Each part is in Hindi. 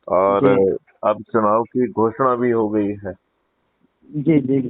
और जी अब चुनाव की घोषणा भी हो गई है। जी जी।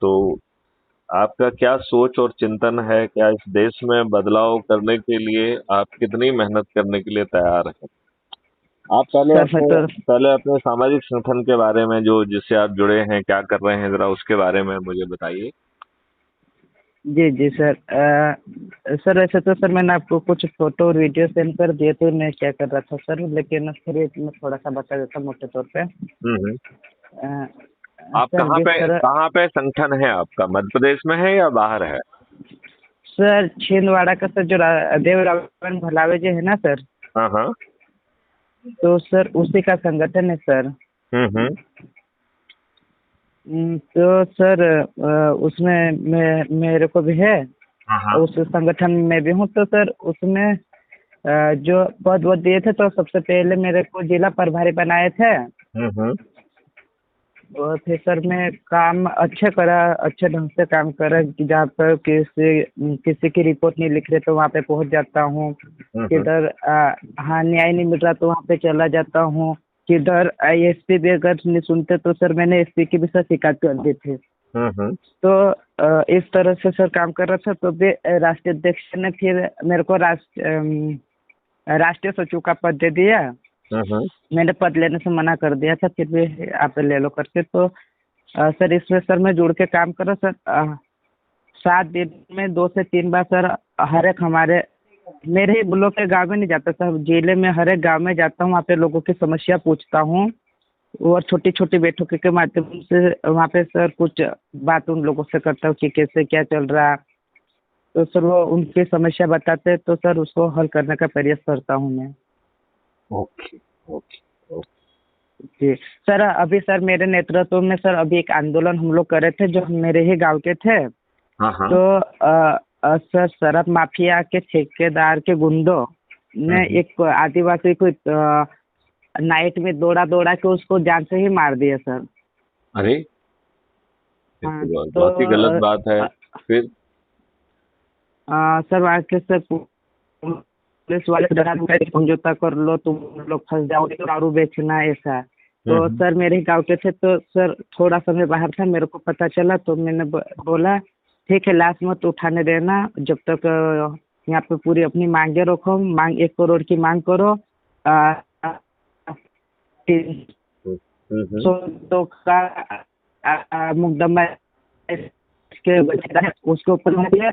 तो आपका क्या सोच और चिंतन है? क्या इस देश में बदलाव करने के लिए आप कितनी मेहनत करने के लिए तैयार हैं? आप सर मैं तो पहले अपने सामाजिक संगठन के बारे में, जो जिससे आप जुड़े हैं, क्या कर रहे हैं, जरा उसके बारे में मुझे बताइए। जी जी सर। सर वैसे तो सर मैंने आपको कुछ फोटो और वीडियो सेंड कर दिए थे, मैं क्या कर रहा था सर, लेकिन फिर एक मैं थोड़ा सा बता देता हूँ मोटे तौर पे। हम्म। अ, आप सर जिस तरह कहाँ पे संगठन है आपका? मध्य प्रदेश में है या बाहर है? सर छिंदवाड़ा का सर जो देव रावण भलावे जी है ना सर, हाँ हाँ। तो सर उसी का संगठन है सर। हम्म। तो सर उसमें मेरे को भी है, हाँ हाँ। उस संगठन में भी हूँ। तो सर उसमें जो पद वद दिए थे, तो सबसे पहले मेरे को जिला प्रभारी बनाए थे। हम्म। और फिर सर मैं काम अच्छे करा, अच्छे ढंग से काम करा कि जहाँ पर किसी की रिपोर्ट नहीं लिख रहे तो वहाँ पे पहुँच जाता हूँ। हम्म। किधर हाँ न्याय नहीं मिल रहा तो वहाँ पे चला जाता हूँ। किधर आईएसपी भी अगर नहीं सुनते तो सर मैंने एसपी की भी सर शिकायत कर दी थी। हम्म। तो इस तरह से सर काम कर रहा था, तो भी राष्ट्रीय अध्यक्ष ने फिर मेरे को राष्ट्रीय सचिव का पद दे दिया। हम्म। मैंने पद लेने से मना कर दिया था, फिर भी आप ले लो करके। तो सर इसमें सर मैं जुड़ के काम कर रहा सर। 7 दिन में 2 से 3 बार सर हर एक हमारे मेरे ही ब्लॉक के गांव में नहीं जाता सर, जिले में हर एक गांव में जाता हूँ, वहाँ पे लोगों की समस्या पूछता हूँ। और छोटी छोटी बैठकों के माध्यम से वहाँ पे सर कुछ बात उन लोगों से करता हूँ कि कैसे क्या चल रहा। तो सर वो उनकी समस्या बताते हैं, तो सर उसको हल करने का प्रयास करता हूँ मैं। Okay okay okay. जी सर। अभी सर मेरे नेतृत्व में सर अभी एक आंदोलन हम लोग कर रहे थे, जो मेरे ही गांव के थे। हाँ हाँ। तो सर शराब माफिया के ठेकेदार के गुंडों ने हम्म। एक आदिवासी को नाइट में दौड़ा दौड़ा के उसको जान से ही मार दिया सर। अरे, ये हाँ। तो तो बहुत ही गलत बात है। फिर? सर वहाँ के सर पुलिस वाले से डरा धमकी समझौता कर लो, तुम लोग फंस जाओगे तो दारू बेचना ऐसा। तो हम्म। सर मेरे ही गाँव के थे, तो सर थोड़ा समय बाहर था, मेरे को पता चला तो मैंने बोला ठीक है लाश मत उठाने देना जब तक यहाँ पे पूरी अपनी मांगे रखो, मांग 1 करोड़ की मांग करो। अ, 300 तो का मुकदमा इसके बच्चे का है, उसके ऊपर हो गया।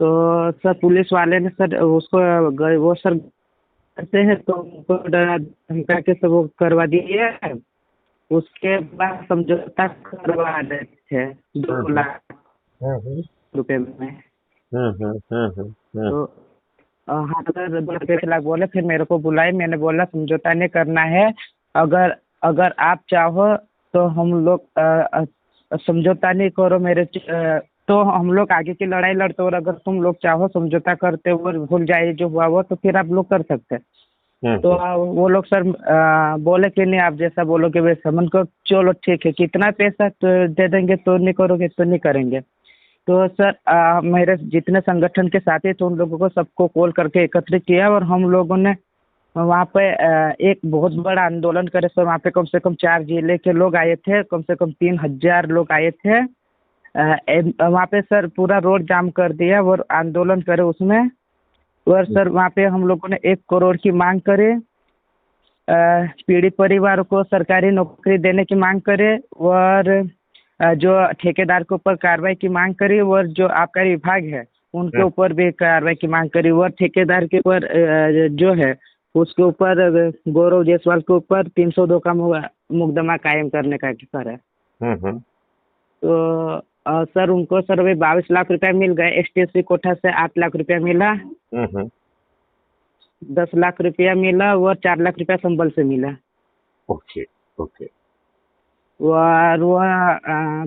तो सर पुलिस वाले ने सर उसको वो सर करते हैं तो उनको डरा धमका के सब वो करवा दिए। उसके बाद समझौता करवा रहे थे दो हम्म। लाख हम्म। रुपए में। हम्म। तो हाँ सर 2 लाख बोले, फिर मेरे को बुलाए, मैंने बोला समझौता नहीं करना है। अगर अगर आप चाहो तो हम लोग समझौता नहीं करो तो हम लोग आगे की लड़ाई लड़ते, और अगर तुम लोग चाहो समझौता करते हुए भूल जाए जो हुआ वो, तो फिर आप लोग कर सकते हैं। तो हम्म। वो लोग सर बोले कि नहीं आप जैसा बोलोगे वैसा। मन को चलो ठीक है, कितना पैसा तो दे देंगे, तो नहीं करोगे तो नहीं करेंगे। तो सर मेरे जितने संगठन के साथी थे उन लोगों को सबको कॉल करके एकत्रित किया, और हम लोगों ने वहाँ पे एक बहुत बड़ा आंदोलन करे सर। वहाँ पे कम से कम 4 जिले के लोग आए थे, कम से कम 3,000 लोग आए थे। वहाँ पे सर पूरा रोड जाम कर दिया और आंदोलन करे उसमें। और सर वहाँ पे हम लोगों ने 1 करोड़ की मांग करे, पीड़ित परिवार को सरकारी नौकरी देने की मांग करे, और जो ठेकेदार के ऊपर कार्रवाई की मांग करी, और जो आबकारी विभाग है उनके ऊपर भी कार्रवाई की मांग करी, और ठेकेदार के ऊपर जो है उसके ऊपर गौरव जायसवाल के ऊपर 302 का मुकदमा कायम करने का सर है। हम्म। तो सर उनको सर अभी 22 लाख रुपया मिल गए, एसटीएससी कोटा से 8 लाख रुपया मिला, हम्म। 10 लाख रुपया मिला, और 4 लाख रुपया संबल से मिला। Okay okay. और वो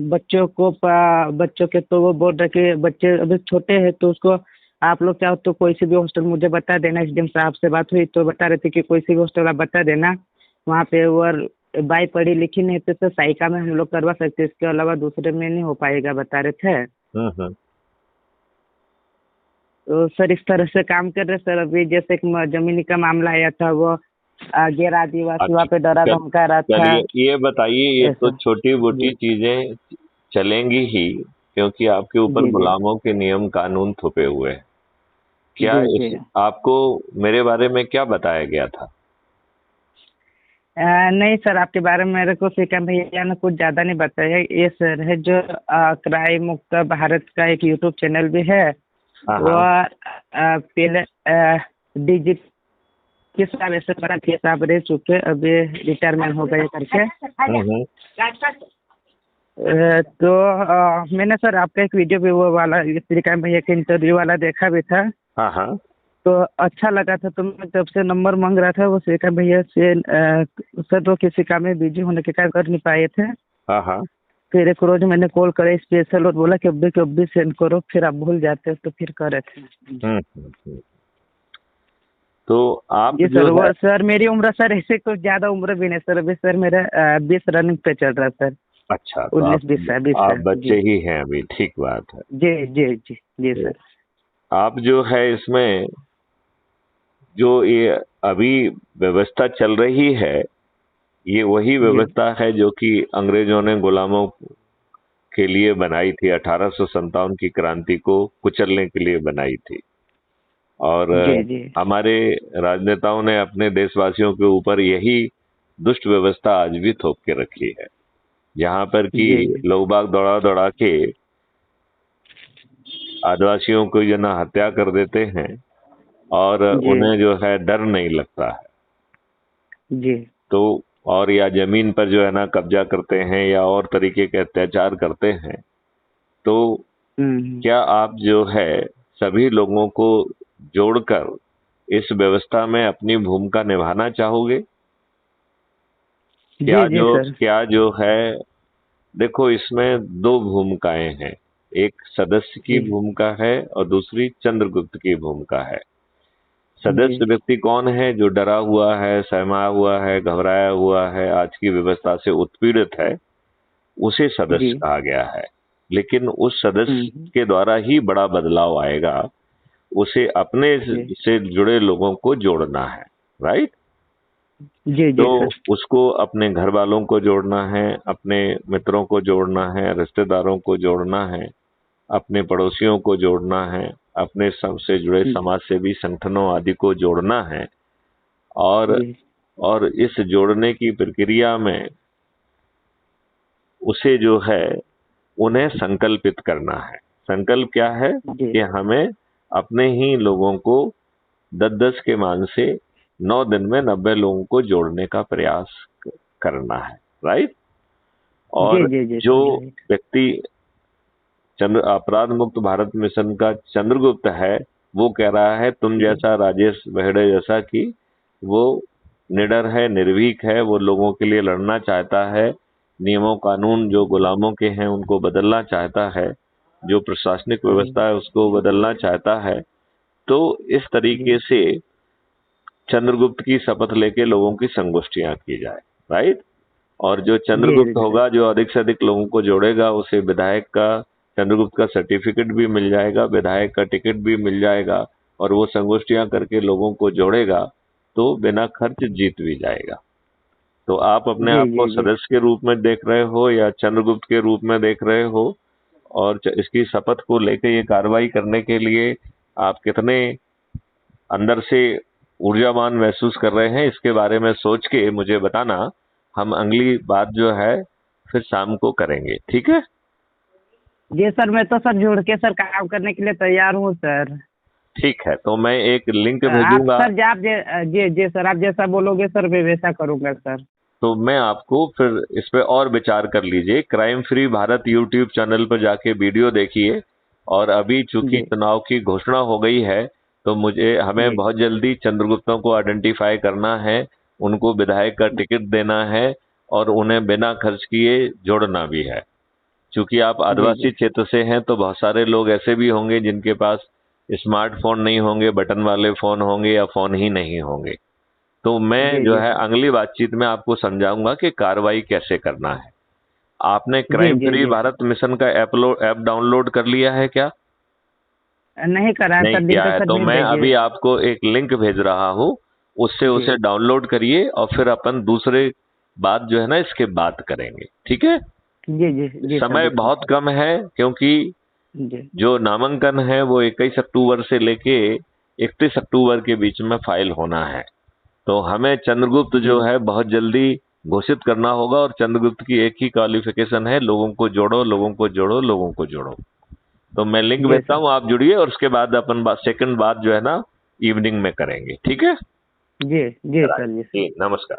बच्चों के तो वो बोल रहे कि बच्चे अभी छोटे हैं, तो उसको आप लोग चाहो तो कोई सी भी हॉस्टल मुझे बता देना। एसडीएम साहब से बात हुई तो बता रहे थे कि कोई सी भी हॉस्टल आप बता देना वहाँ पे। और बाई पढ़ी लिखी नहीं तो साइका में हम लोग करवा सकते हैं, इसके अलावा दूसरे में नहीं हो पाएगा बता रहे थे। हम्म। तो सर इस तरह से काम कर रहे सर। अभी जैसे एक जमीनी का मामला आया था, वो गैर आदिवासी वहाँ पे डरा अच्छा, धमका रहा था। चलिए ये बताइए, ये तो ऐसा। छोटी मोटी जी चीजें चलेंगी ही, क्योंकि आपके ऊपर जी जी गुलामों के नियम कानून थोपे हुए हैं। क्या जी जी। इस आपको मेरे बारे में क्या बताया गया था? नहीं सर, आपके बारे में मेरे को श्रीकांत भैया ने कुछ ज़्यादा नहीं बताया। ये सर है जो क्राइम मुक्त भारत का एक यूट्यूब चैनल भी है। हाँ हाँ। वह पहले डीजी के साहब ऐसे बड़ा के साहब रह चुके, अभी रिटायरमेंट हो गए करके। हम्म। तो मैंने सर आपका एक वीडियो भी वो वाला श्रीकांत भैया के इंटरव्यू वाला देखा भी था। हाँ हाँ। तो अच्छा लगा था, तो मैं तब से नंबर मांग रहा था वो श्रीकांत भैया से। सर तो किसी काम में बिजी होने के कारण कर नहीं पाए थे। हाँ हाँ। फिर एक रोज मैंने कॉल करा स्पेशल और बोला कि अभी सेंड करो, फिर आप भूल जाते हो, तो फिर करे थे। हम्म। तो आप जी जो सर, है, वो सर मेरी उम्र सर ऐसे कुछ ज्यादा उम्र भी नहीं सर, अभी सर मेरा 20 रनिंग पे चल रहा है सर। अच्छा, तो 19 20 है 20 है। आप बच्चे जी ही हैं अभी, ठीक बात है। जी जी जी जी तो सर। आप जो है इसमें जो ये अभी व्यवस्था चल रही है, ये वही जी व्यवस्था है जो कि अंग्रेजों ने गुलामों के लिए बनाई थी, 1857 की क्रांति को कुचलने के लिए बनाई थी। और जी जी हमारे राजनेताओं ने अपने देशवासियों के ऊपर यही दुष्ट व्यवस्था आज भी थोप के रखी है, जहां पर कि जी जी लोग बाग दौड़ा दौड़ा के आदिवासियों को जो ना हत्या कर देते हैं, और जी उन्हें जो है डर नहीं लगता है। जी। तो और या जमीन पर जो है ना कब्जा करते हैं या और तरीके के अत्याचार करते हैं। तो हम्म। क्या आप जो है सभी लोगों को जोड़कर इस व्यवस्था में अपनी भूमिका निभाना चाहोगे? जी जी सर। क्या जो है, देखो इसमें दो भूमिकाएं हैं। एक सदस्य की जी भूमिका है और दूसरी चंद्रगुप्त की भूमिका है। जी सदस्य व्यक्ति कौन है? जो डरा हुआ है, सहमा हुआ है, घबराया हुआ है, आज की व्यवस्था से उत्पीड़ित है, उसे जी। सदस्य कहा गया है। लेकिन उस सदस्य हम्म। के द्वारा ही बड़ा बदलाव आएगा। उसे अपने जी से जुड़े लोगों को जोड़ना है, राइट? जी तो जी सर। उसको अपने घर वालों को जोड़ना है, अपने मित्रों को जोड़ना है, रिश्तेदारों को जोड़ना है, अपने पड़ोसियों को जोड़ना है, अपने सबसे जुड़े समाज सेवी संगठनों आदि को जोड़ना है। और जी और इस जोड़ने की प्रक्रिया में उसे जो है उन्हें संकल्पित करना है। संकल्प क्या है? जी कि हमें अपने ही लोगों को 10-10 के मान से 9 दिन में 90 लोगों को जोड़ने का प्रयास करना है, राइट? जी और जी जी जो सर राइट। व्यक्ति चंद्र अपराध मुक्त भारत मिशन का चंद्रगुप्त है, वो कह रहा है तुम जी जैसा, राजेश बहेड़े जैसा, कि वो निडर है, निर्भीक है, वो लोगों के लिए लड़ना चाहता है, नियमों कानून जो गुलामों के हैं उनको बदलना चाहता है, जो प्रशासनिक जी व्यवस्था है उसको बदलना चाहता है। तो इस जी तरीके से चंद्रगुप्त की शपथ लेके लोगों की संगोष्ठियां की जाए, राइट? और जो जी चंद्रगुप्त जी होगा, जो अधिक से अधिक लोगों को जोड़ेगा, उसे विधायक का, चंद्रगुप्त का सर्टिफिकेट भी मिल जाएगा, विधायक का टिकट भी मिल जाएगा, और वो संगोष्ठियां करके लोगों को जोड़ेगा, तो बिना खर्च जीत भी जाएगा। तो आप अपने जी आप को जी जी। सदस्य के रूप में देख रहे हो या चंद्रगुप्त के रूप में देख रहे हो? और इसकी शपथ को लेकर ये कार्रवाई करने के लिए आप कितने अंदर से ऊर्जावान महसूस कर रहे हैं, इसके बारे में सोच के मुझे बताना। हम अगली बात जो है फिर शाम को करेंगे, ठीक है? जी सर, मैं तो सर जुड़ के सर काम करने के लिए तैयार हूँ सर। ठीक है, तो मैं एक लिंक आप भेजूंगा। सर जी जी सर, आप जैसा बोलोगे सर मैं वैसा करूँगा सर। तो मैं आपको फिर इस पे और विचार कर लीजिए। Crime free Bharat YouTube channel पर जाके वीडियो देखिए। और अभी चूंकि जी चुनाव की घोषणा हो गई है, तो हमें जी बहुत जल्दी चंद्रगुप्तों को आइडेंटिफाई करना है, उनको विधायक का टिकट देना है, और उन्हें बिना खर्च किए जोड़ना भी है। चूंकि आप जी आदिवासी जी क्षेत्र से हैं, तो बहुत सारे लोग ऐसे भी होंगे जिनके पास स्मार्टफोन नहीं होंगे, बटन वाले फोन होंगे, या फोन ही नहीं होंगे। तो मैं जी जो जी है सर। अगली बातचीत में आपको समझाऊंगा कि कार्रवाई कैसे करना है। आपने जी क्राइम जी फ्री जी सर। भारत मिशन का ऐप डाउनलोड कर लिया है क्या? नहीं करा है नहीं सर, लिंक किया है? सर तो भेज मैं दीजिए। अभी आपको एक लिंक भेज रहा हूँ। उससे जी उसे डाउनलोड करिए और फिर अपन दूसरे बात जो है ना इसके बात करेंगे, ठीक है। जी जी जी सर, समय बिल्कुल बहुत सर। कम है, क्योंकि जी जो नामांकन है वो 21 अक्टूबर से लेके 31 अक्टूबर के बीच में फाइल होना है। तो हमें चंद्रगुप्त जी जो है बहुत जल्दी घोषित करना होगा, और चंद्रगुप्त की एक ही क्वालिफिकेशन है, लोगों को जोड़ो, लोगों को जोड़ो, लोगों को जोड़ो। तो मैं लिंक जी भेजता सर। हूँ, आप जुड़िए, और उसके बाद अपन सेकंड बात जो है ना इवनिंग में करेंगे, ठीक है। जी जी सर, जी सर। जी नमस्कार।